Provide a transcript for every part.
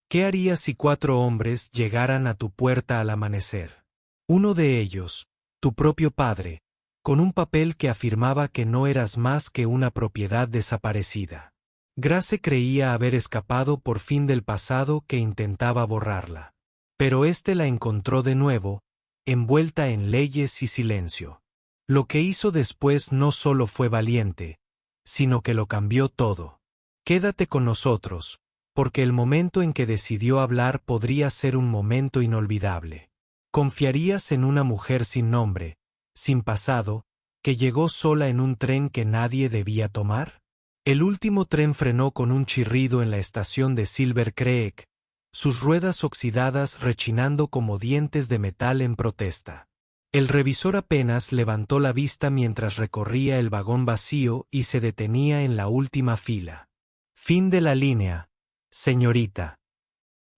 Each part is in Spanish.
¿Qué harías si 4 hombres llegaran a tu puerta al amanecer? Uno de ellos, tu propio padre, con un papel que afirmaba que no eras más que una propiedad desaparecida. Grace creía haber escapado por fin del pasado que intentaba borrarla. Pero éste la encontró de nuevo, envuelta en leyes y silencio. Lo que hizo después no solo fue valiente, sino que lo cambió todo. Quédate con nosotros, porque el momento en que decidió hablar podría ser un momento inolvidable. ¿Confiarías en una mujer sin nombre, sin pasado, que llegó sola en un tren que nadie debía tomar? El último tren frenó con un chirrido en la estación de Silver Creek, sus ruedas oxidadas rechinando como dientes de metal en protesta. El revisor apenas levantó la vista mientras recorría el vagón vacío y se detenía en la última fila. Fin de la línea, señorita.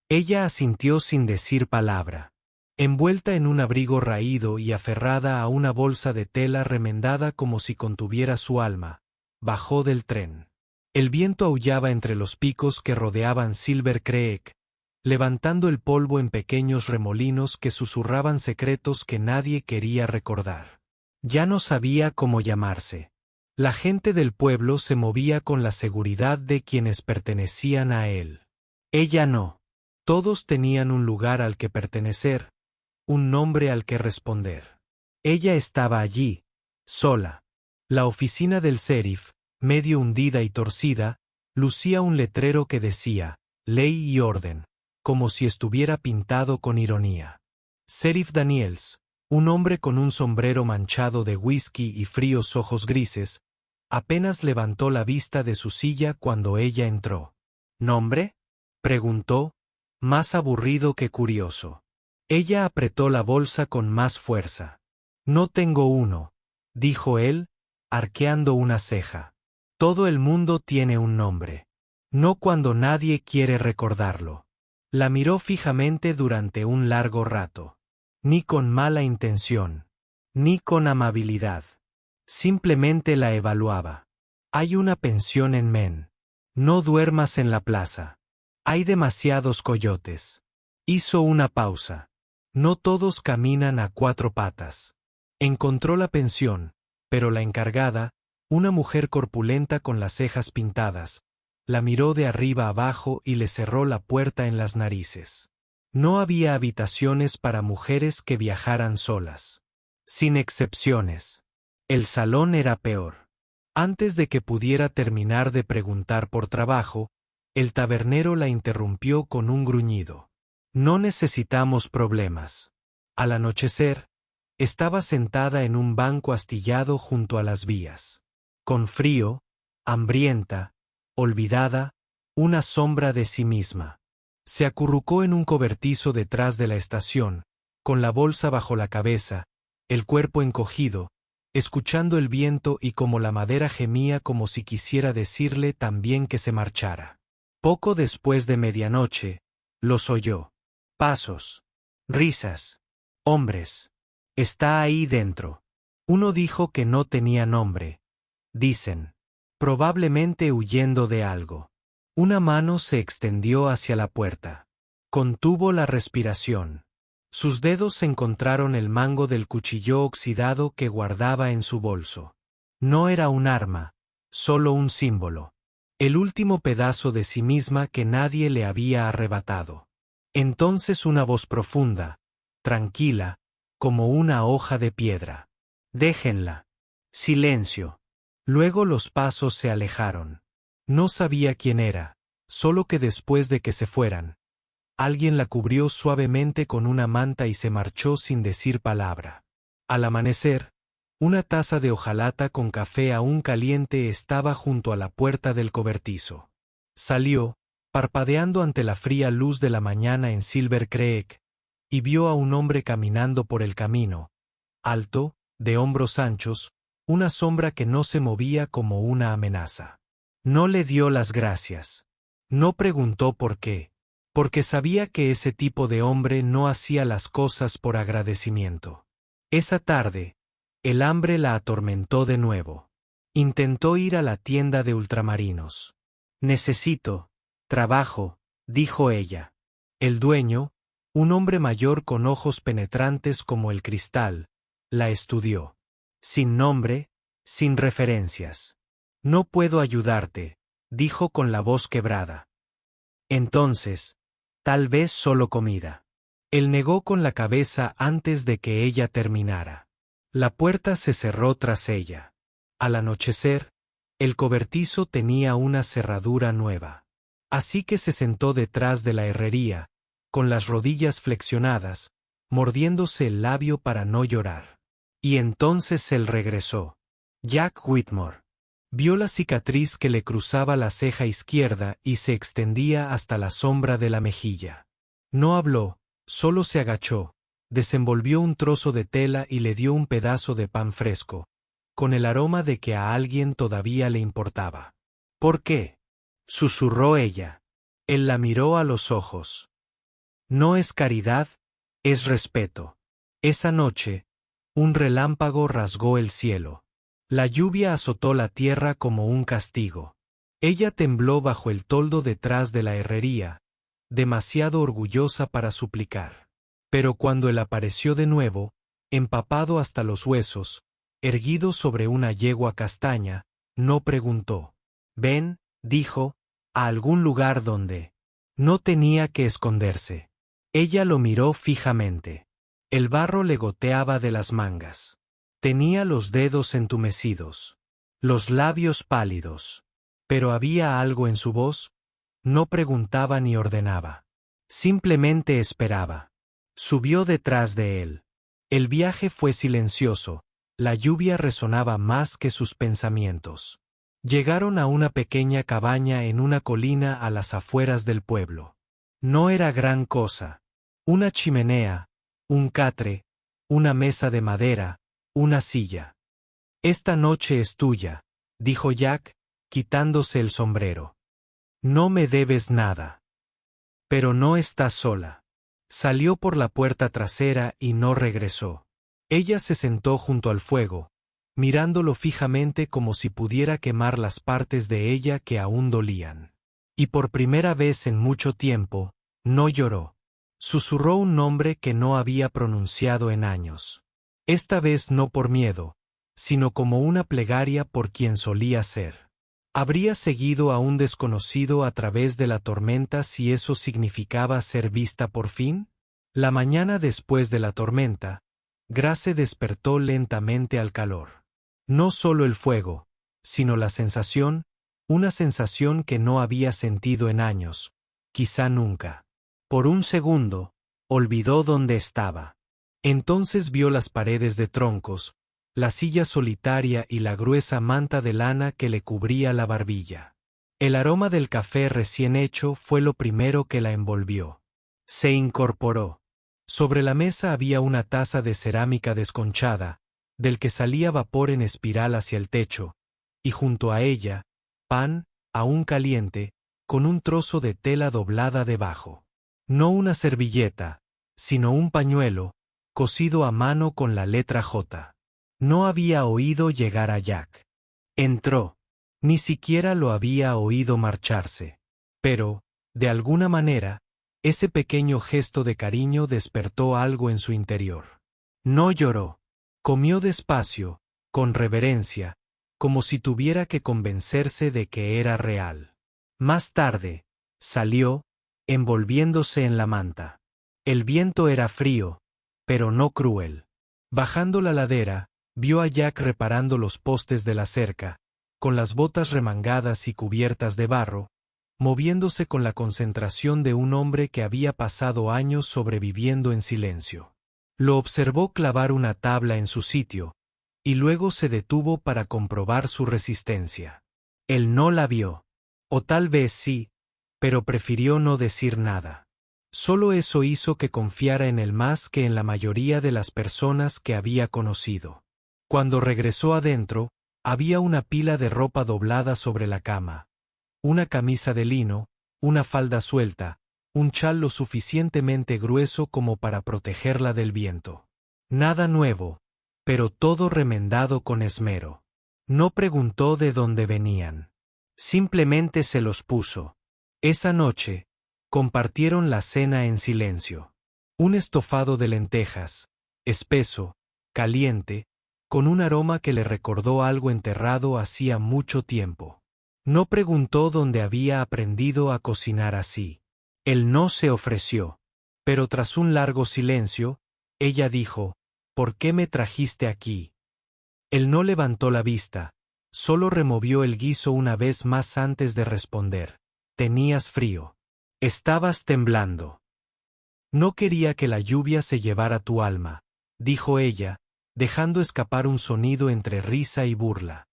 Ella asintió sin decir palabra. Envuelta en un abrigo raído y aferrada a una bolsa de tela remendada como si contuviera su alma, bajó del tren. El viento aullaba entre los picos que rodeaban Silver Creek, levantando el polvo en pequeños remolinos que susurraban secretos que nadie quería recordar. Ya no sabía cómo llamarse. La gente del pueblo se movía con la seguridad de quienes pertenecían a él. Ella no. Todos tenían un lugar al que pertenecer, un nombre al que responder. Ella estaba allí, sola. La oficina del sheriff, medio hundida y torcida, lucía un letrero que decía, Ley y orden, como si estuviera pintado con ironía. Sheriff Daniels, un hombre con un sombrero manchado de whisky y fríos ojos grises, apenas levantó la vista de su silla cuando ella entró. ¿Nombre?, preguntó, más aburrido que curioso. Ella apretó la bolsa con más fuerza. No tengo uno, dijo él, arqueando una ceja. Todo el mundo tiene un nombre. No cuando nadie quiere recordarlo. La miró fijamente durante un largo rato. Ni con mala intención, ni con amabilidad. Simplemente la evaluaba. Hay una pensión en Men. No duermas en la plaza. Hay demasiados coyotes. Hizo una pausa. No todos caminan a 4 patas. Encontró la pensión, pero la encargada, una mujer corpulenta con las cejas pintadas, la miró de arriba abajo y le cerró la puerta en las narices. No había habitaciones para mujeres que viajaran solas. Sin excepciones. El salón era peor. Antes de que pudiera terminar de preguntar por trabajo, el tabernero la interrumpió con un gruñido. No necesitamos problemas. Al anochecer, estaba sentada en un banco astillado junto a las vías. Con frío, hambrienta, olvidada, una sombra de sí misma. Se acurrucó en un cobertizo detrás de la estación, con la bolsa bajo la cabeza, el cuerpo encogido, escuchando el viento y como la madera gemía como si quisiera decirle también que se marchara. Poco después de medianoche, los oyó. Pasos. Risas. Hombres. Está ahí dentro. Uno dijo que no tenía nombre. Dicen. Probablemente huyendo de algo. Una mano se extendió hacia la puerta. Contuvo la respiración. Sus dedos encontraron el mango del cuchillo oxidado que guardaba en su bolso. No era un arma, solo un símbolo. El último pedazo de sí misma que nadie le había arrebatado. Entonces una voz profunda, tranquila, como una hoja de piedra. Déjenla. Silencio. Luego los pasos se alejaron. No sabía quién era, solo que después de que se fueran, alguien la cubrió suavemente con una manta y se marchó sin decir palabra. Al amanecer, una taza de hojalata con café aún caliente estaba junto a la puerta del cobertizo. Salió, parpadeando ante la fría luz de la mañana en Silver Creek, y vio a un hombre caminando por el camino, alto, de hombros anchos, una sombra que no se movía como una amenaza. No le dio las gracias. No preguntó por qué, porque sabía que ese tipo de hombre no hacía las cosas por agradecimiento. Esa tarde, el hambre la atormentó de nuevo. Intentó ir a la tienda de ultramarinos. Necesito trabajo, dijo ella. El dueño, un hombre mayor con ojos penetrantes como el cristal, la estudió. Sin nombre, sin referencias. No puedo ayudarte, dijo con la voz quebrada. Entonces, tal vez solo comida. Él negó con la cabeza antes de que ella terminara. La puerta se cerró tras ella. Al anochecer, el cobertizo tenía una cerradura nueva. Así que se sentó detrás de la herrería, con las rodillas flexionadas, mordiéndose el labio para no llorar. Y entonces él regresó. Jack Whitmore. Vio la cicatriz que le cruzaba la ceja izquierda y se extendía hasta la sombra de la mejilla. No habló, solo se agachó, desenvolvió un trozo de tela y le dio un pedazo de pan fresco, con el aroma de que a alguien todavía le importaba. ¿Por qué?, susurró ella. Él la miró a los ojos. No es caridad, es respeto. Esa noche, un relámpago rasgó el cielo. La lluvia azotó la tierra como un castigo. Ella tembló bajo el toldo detrás de la herrería, demasiado orgullosa para suplicar. Pero cuando él apareció de nuevo, empapado hasta los huesos, erguido sobre una yegua castaña, no preguntó. Ven, dijo, a algún lugar donde no tenía que esconderse. Ella lo miró fijamente. El barro le goteaba de las mangas. Tenía los dedos entumecidos, los labios pálidos. Pero había algo en su voz. No preguntaba ni ordenaba. Simplemente esperaba. Subió detrás de él. El viaje fue silencioso, la lluvia resonaba más que sus pensamientos. Llegaron a una pequeña cabaña en una colina a las afueras del pueblo. No era gran cosa. Una chimenea, un catre, una mesa de madera, una silla. Esta noche es tuya, dijo Jack, quitándose el sombrero. No me debes nada. Pero no estás sola. Salió por la puerta trasera y no regresó. Ella se sentó junto al fuego, mirándolo fijamente como si pudiera quemar las partes de ella que aún dolían. Y por primera vez en mucho tiempo, no lloró. Susurró un nombre que no había pronunciado en años. Esta vez no por miedo, sino como una plegaria por quien solía ser. Habría seguido a un desconocido a través de la tormenta si eso significaba ser vista por fin. La mañana después de la tormenta, Grace despertó lentamente al calor. No solo el fuego, sino la sensación, una sensación que no había sentido en años, quizá nunca. Por un segundo, olvidó dónde estaba. Entonces vio las paredes de troncos, la silla solitaria y la gruesa manta de lana que le cubría la barbilla. El aroma del café recién hecho fue lo primero que la envolvió. Se incorporó. Sobre la mesa había una taza de cerámica desconchada, del que salía vapor en espiral hacia el techo, y junto a ella, pan, aún caliente, con un trozo de tela doblada debajo. No una servilleta, sino un pañuelo, cosido a mano con la letra J. No había oído llegar a Jack. Entró. Ni siquiera lo había oído marcharse. Pero, de alguna manera, ese pequeño gesto de cariño despertó algo en su interior. No lloró. Comió despacio, con reverencia, como si tuviera que convencerse de que era real. Más tarde, salió, envolviéndose en la manta. El viento era frío, pero no cruel. Bajando la ladera, vio a Jack reparando los postes de la cerca, con las botas remangadas y cubiertas de barro, moviéndose con la concentración de un hombre que había pasado años sobreviviendo en silencio. Lo observó clavar una tabla en su sitio, y luego se detuvo para comprobar su resistencia. Él no la vio. O tal vez sí, pero prefirió no decir nada. Solo eso hizo que confiara en él más que en la mayoría de las personas que había conocido. Cuando regresó adentro, había una pila de ropa doblada sobre la cama. Una camisa de lino, una falda suelta, un chal lo suficientemente grueso como para protegerla del viento. Nada nuevo, pero todo remendado con esmero. No preguntó de dónde venían. Simplemente se los puso. Esa noche, Compartieron la cena en silencio. Un estofado de lentejas, espeso, caliente, con un aroma que le recordó algo enterrado hacía mucho tiempo. No preguntó dónde había aprendido a cocinar así. Él no se ofreció. Pero tras un largo silencio, ella dijo, «¿Por qué me trajiste aquí?» Él no levantó la vista, solo removió el guiso una vez más antes de responder. «Tenías frío. Estabas temblando». «No quería que la lluvia se llevara tu alma», dijo ella, dejando escapar un sonido entre risa y burla.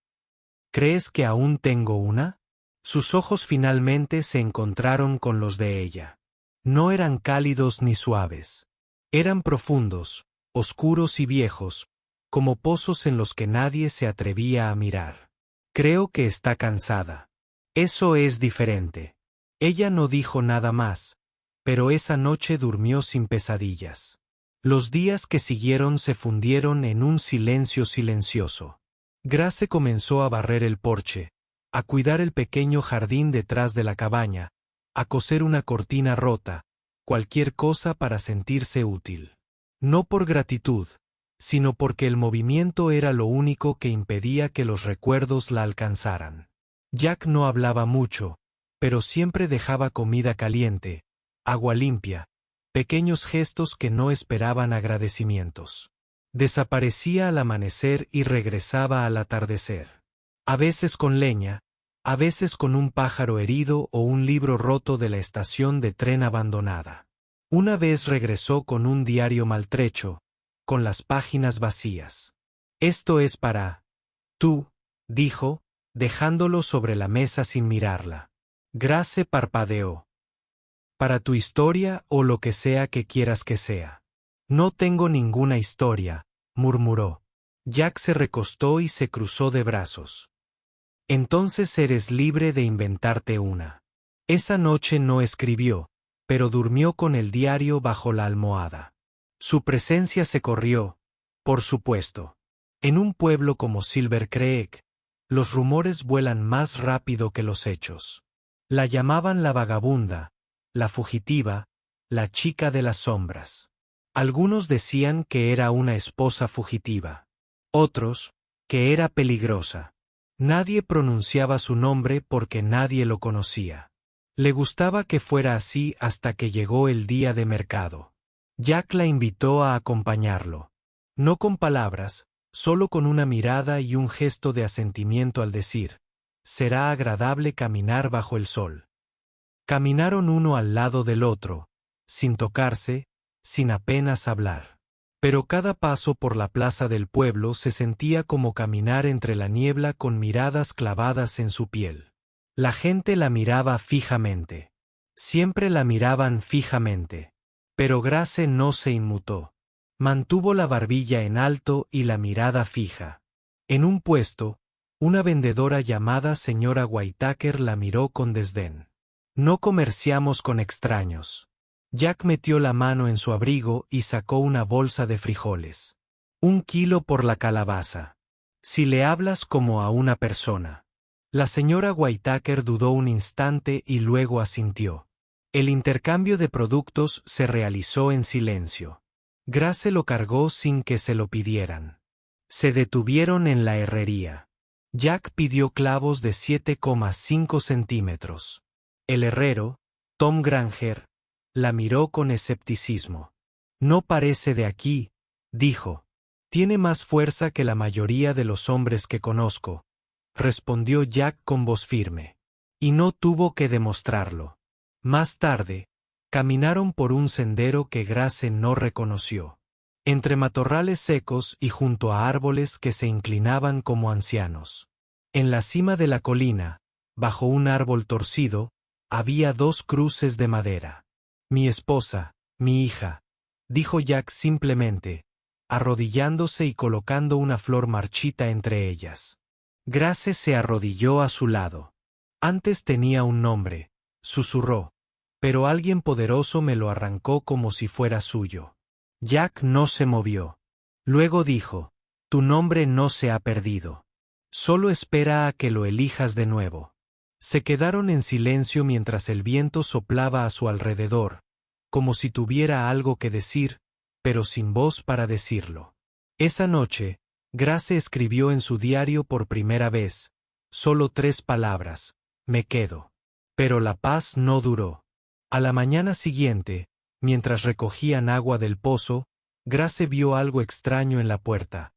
«¿Crees que aún tengo una?» Sus ojos finalmente se encontraron con los de ella. No eran cálidos ni suaves. Eran profundos, oscuros y viejos, como pozos en los que nadie se atrevía a mirar. «Creo que está cansada. Eso es diferente». Ella no dijo nada más, pero esa noche durmió sin pesadillas. Los días que siguieron se fundieron en un silencio silencioso. Grace comenzó a barrer el porche, a cuidar el pequeño jardín detrás de la cabaña, a coser una cortina rota, cualquier cosa para sentirse útil. No por gratitud, sino porque el movimiento era lo único que impedía que los recuerdos la alcanzaran. Jack no hablaba mucho, pero siempre dejaba comida caliente, agua limpia, pequeños gestos que no esperaban agradecimientos. Desaparecía al amanecer y regresaba al atardecer. A veces con leña, a veces con un pájaro herido o un libro roto de la estación de tren abandonada. Una vez regresó con un diario maltrecho, con las páginas vacías. «Esto es para tú», dijo, dejándolo sobre la mesa sin mirarla. Grace parpadeó. «Para tu historia o lo que sea que quieras que sea». «No tengo ninguna historia», murmuró. Jack se recostó y se cruzó de brazos. «Entonces eres libre de inventarte una». Esa noche no escribió, pero durmió con el diario bajo la almohada. Su presencia se corrió, por supuesto. En un pueblo como Silver Creek, los rumores vuelan más rápido que los hechos. La llamaban la vagabunda, la fugitiva, la chica de las sombras. Algunos decían que era una esposa fugitiva. Otros, que era peligrosa. Nadie pronunciaba su nombre porque nadie lo conocía. Le gustaba que fuera así hasta que llegó el día de mercado. Jack la invitó a acompañarlo. No con palabras, solo con una mirada y un gesto de asentimiento al decir, «Será agradable caminar bajo el sol». Caminaron uno al lado del otro, sin tocarse, sin apenas hablar. Pero cada paso por la plaza del pueblo se sentía como caminar entre la niebla con miradas clavadas en su piel. La gente la miraba fijamente. Siempre la miraban fijamente. Pero Grace no se inmutó. Mantuvo la barbilla en alto y la mirada fija. En un puesto, una vendedora llamada señora Whitaker la miró con desdén. «No comerciamos con extraños». Jack metió la mano en su abrigo y sacó una bolsa de frijoles. «1 kilo por la calabaza. Si le hablas como a una persona». La señora Whitaker dudó un instante y luego asintió. El intercambio de productos se realizó en silencio. Grace lo cargó sin que se lo pidieran. Se detuvieron en la herrería. Jack pidió clavos de 7,5 centímetros. El herrero, Tom Granger, la miró con escepticismo. «No parece de aquí», dijo. «Tiene más fuerza que la mayoría de los hombres que conozco», respondió Jack con voz firme. Y no tuvo que demostrarlo. Más tarde, caminaron por un sendero que Grace no reconoció. Entre matorrales secos y junto a árboles que se inclinaban como ancianos. En la cima de la colina, bajo un árbol torcido, había 2 cruces de madera. «Mi esposa, mi hija», dijo Jack simplemente, arrodillándose y colocando una flor marchita entre ellas. Grace se arrodilló a su lado. «Antes tenía un nombre», susurró, «pero alguien poderoso me lo arrancó como si fuera suyo». Jack no se movió. Luego dijo, «Tu nombre no se ha perdido. Solo espera a que lo elijas de nuevo». Se quedaron en silencio mientras el viento soplaba a su alrededor, como si tuviera algo que decir, pero sin voz para decirlo. Esa noche, Grace escribió en su diario por primera vez, solo 3 palabras: me quedo. Pero la paz no duró. A la mañana siguiente, mientras recogían agua del pozo, Grace vio algo extraño en la puerta,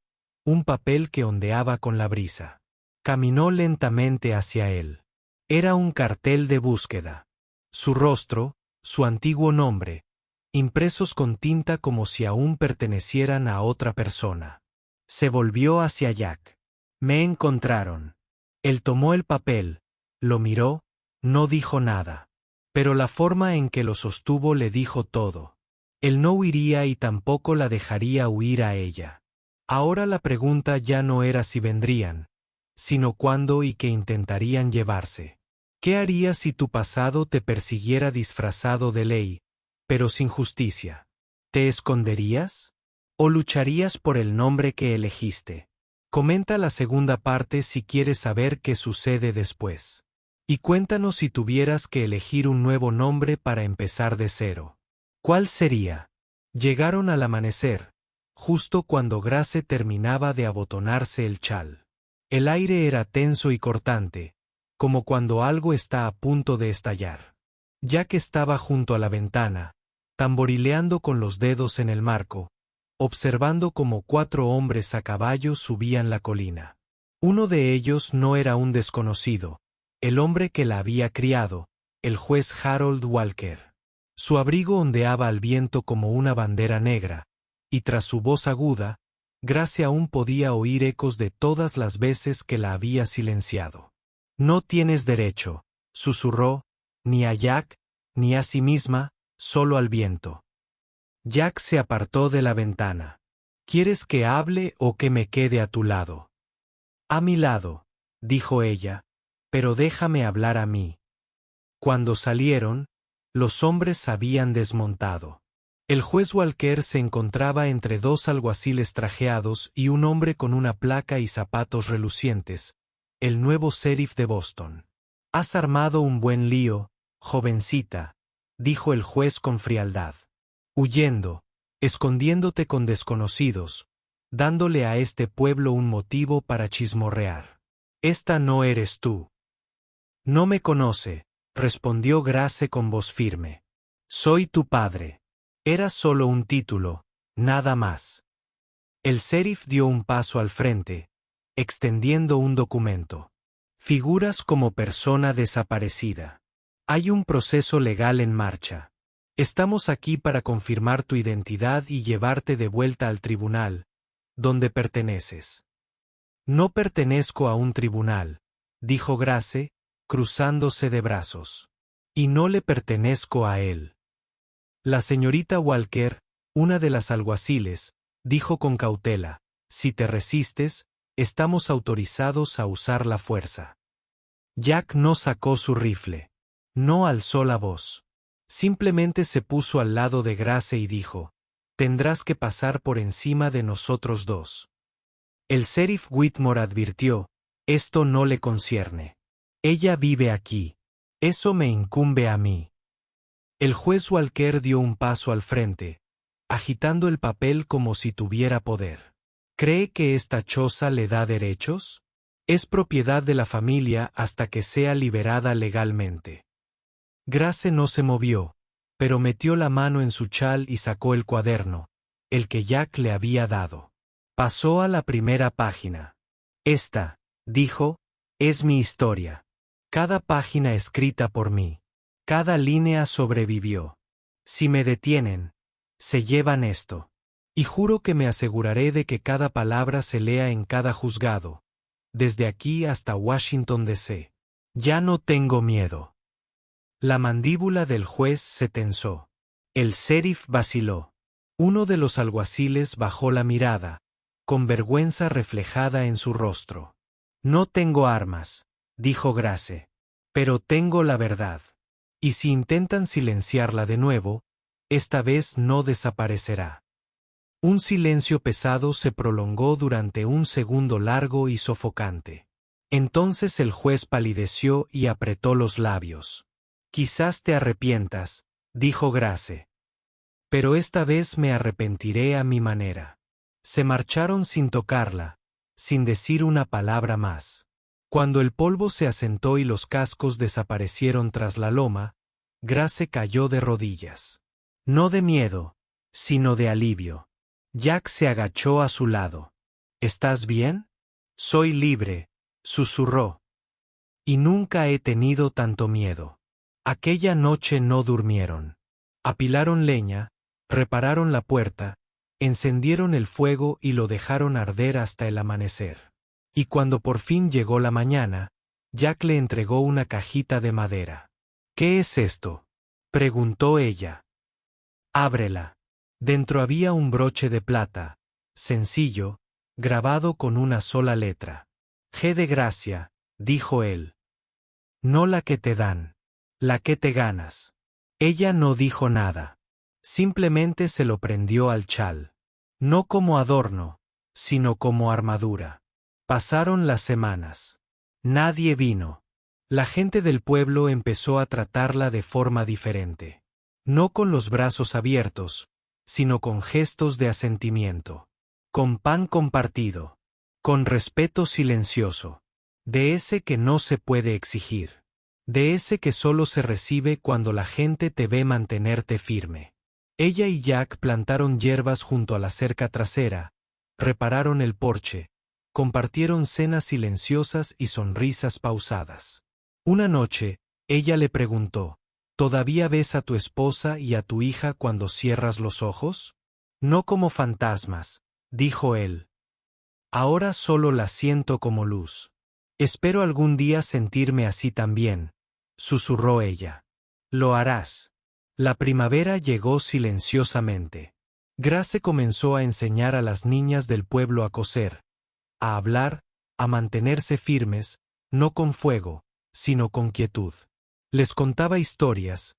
un papel que ondeaba con la brisa. Caminó lentamente hacia él. Era un cartel de búsqueda. Su rostro, su antiguo nombre, impresos con tinta como si aún pertenecieran a otra persona. Se volvió hacia Jack. Me encontraron. Él tomó el papel, lo miró, no dijo nada. Pero la forma en que lo sostuvo le dijo todo. Él no huiría y tampoco la dejaría huir a ella. Ahora la pregunta ya no era si vendrían, sino cuándo y qué intentarían llevarse. ¿Qué harías si tu pasado te persiguiera disfrazado de ley, pero sin justicia? ¿Te esconderías? ¿O lucharías por el nombre que elegiste? Comenta la segunda parte si quieres saber qué sucede después. Y cuéntanos si tuvieras que elegir un nuevo nombre para empezar de cero. ¿Cuál sería? Llegaron al amanecer, justo cuando Grace terminaba de abotonarse el chal. El aire era tenso y cortante, como cuando algo está a punto de estallar. Jack estaba junto a la ventana, tamborileando con los dedos en el marco, observando cómo 4 hombres a caballo subían la colina. Uno de ellos no era un desconocido, el hombre que la había criado, el juez Harold Walker. Su abrigo ondeaba al viento como una bandera negra, y tras su voz aguda, Grace aún podía oír ecos de todas las veces que la había silenciado. No tienes derecho, susurró, ni a Jack, ni a sí misma, solo al viento. Jack se apartó de la ventana. ¿Quieres que hable o que me quede a tu lado? A mi lado, dijo ella, pero déjame hablar a mí. Cuando salieron, los hombres habían desmontado. El juez Walker se encontraba entre 2 alguaciles trajeados y un hombre con una placa y zapatos relucientes, el nuevo sheriff de Boston. Has armado un buen lío, jovencita, dijo el juez con frialdad. Huyendo, escondiéndote con desconocidos, dándole a este pueblo un motivo para chismorrear. Esta no eres tú. No me conoce, respondió Grace con voz firme. Soy tu padre. Era solo un título, nada más. El sheriff dio un paso al frente, extendiendo un documento. Figuras como persona desaparecida. Hay un proceso legal en marcha. Estamos aquí para confirmar tu identidad y llevarte de vuelta al tribunal, donde perteneces. No pertenezco a un tribunal, dijo Grace, cruzándose de brazos. Y no le pertenezco a él. La señorita Walker, una de las alguaciles, dijo con cautela, si te resistes, estamos autorizados a usar la fuerza. Jack no sacó su rifle. No alzó la voz. Simplemente se puso al lado de Grace y dijo, tendrás que pasar por encima de nosotros 2. El sheriff Whitmore advirtió, esto no le concierne. Ella vive aquí. Eso me incumbe a mí. El juez Walker dio un paso al frente, agitando el papel como si tuviera poder. ¿Cree que esta choza le da derechos? Es propiedad de la familia hasta que sea liberada legalmente. Grace no se movió, pero metió la mano en su chal y sacó el cuaderno, el que Jack le había dado. Pasó a la primera página. Esta, dijo, es mi historia. Cada página escrita por mí. Cada línea sobrevivió. Si me detienen, se llevan esto. Y juro que me aseguraré de que cada palabra se lea en cada juzgado, desde aquí hasta Washington D.C. Ya no tengo miedo. La mandíbula del juez se tensó. El sheriff vaciló. Uno de los alguaciles bajó la mirada, con vergüenza reflejada en su rostro. No tengo armas, dijo Grace, pero tengo la verdad. Y si intentan silenciarla de nuevo, esta vez no desaparecerá. Un silencio pesado se prolongó durante un segundo largo y sofocante. Entonces el juez palideció y apretó los labios. Quizás te arrepientas, dijo Grace. Pero esta vez me arrepentiré a mi manera. Se marcharon sin tocarla, sin decir una palabra más. Cuando el polvo se asentó y los cascos desaparecieron tras la loma, Grace cayó de rodillas. No de miedo, sino de alivio. Jack se agachó a su lado. ¿Estás bien? Soy libre, susurró. Y nunca he tenido tanto miedo. Aquella noche no durmieron. Apilaron leña, repararon la puerta, encendieron el fuego y lo dejaron arder hasta el amanecer. Y cuando por fin llegó la mañana, Jack le entregó una cajita de madera. ¿Qué es esto?, preguntó ella. Ábrela. Dentro había un broche de plata, sencillo, grabado con una sola letra. G de gracia, dijo él. No la que te dan, la que te ganas. Ella no dijo nada. Simplemente se lo prendió al chal. No como adorno, sino como armadura. Pasaron las semanas. Nadie vino. La gente del pueblo empezó a tratarla de forma diferente. No con los brazos abiertos, sino con gestos de asentimiento. Con pan compartido. Con respeto silencioso. De ese que no se puede exigir. De ese que solo se recibe cuando la gente te ve mantenerte firme. Ella y Jack plantaron hierbas junto a la cerca trasera, repararon el porche, compartieron cenas silenciosas y sonrisas pausadas. Una noche, ella le preguntó, ¿todavía ves a tu esposa y a tu hija cuando cierras los ojos? No como fantasmas, dijo él. Ahora solo las siento como luz. Espero algún día sentirme así también, susurró ella. Lo harás. La primavera llegó silenciosamente. Grace comenzó a enseñar a las niñas del pueblo a coser, a hablar, a mantenerse firmes, no con fuego, sino con quietud. Les contaba historias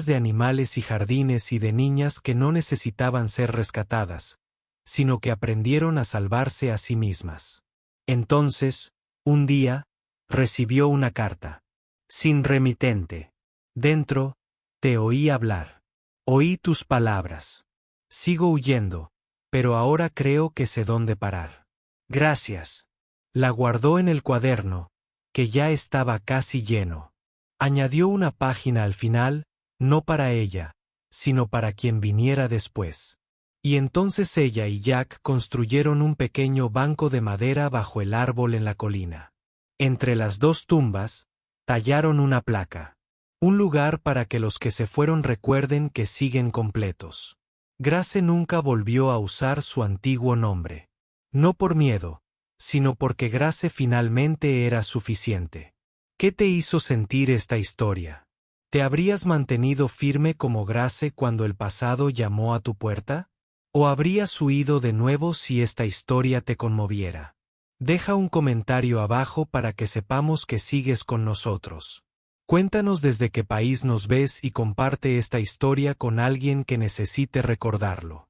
de animales y jardines y de niñas que no necesitaban ser rescatadas, sino que aprendieron a salvarse a sí mismas. Entonces, un día, recibió una carta. Sin remitente. Dentro, te oí hablar. Oí tus palabras. Sigo huyendo, pero ahora creo que sé dónde parar. Gracias. La guardó en el cuaderno, que ya estaba casi lleno. Añadió una página al final, no para ella, sino para quien viniera después. Y entonces ella y Jack construyeron un pequeño banco de madera bajo el árbol en la colina. Entre las dos tumbas, tallaron una placa. Un lugar para que los que se fueron recuerden que siguen completos. Grace nunca volvió a usar su antiguo nombre. No por miedo, sino porque Grace finalmente era suficiente. ¿Qué te hizo sentir esta historia? ¿Te habrías mantenido firme como Grace cuando el pasado llamó a tu puerta? ¿O habrías huido de nuevo si esta historia te conmoviera? Deja un comentario abajo para que sepamos que sigues con nosotros. Cuéntanos desde qué país nos ves y comparte esta historia con alguien que necesite recordarlo.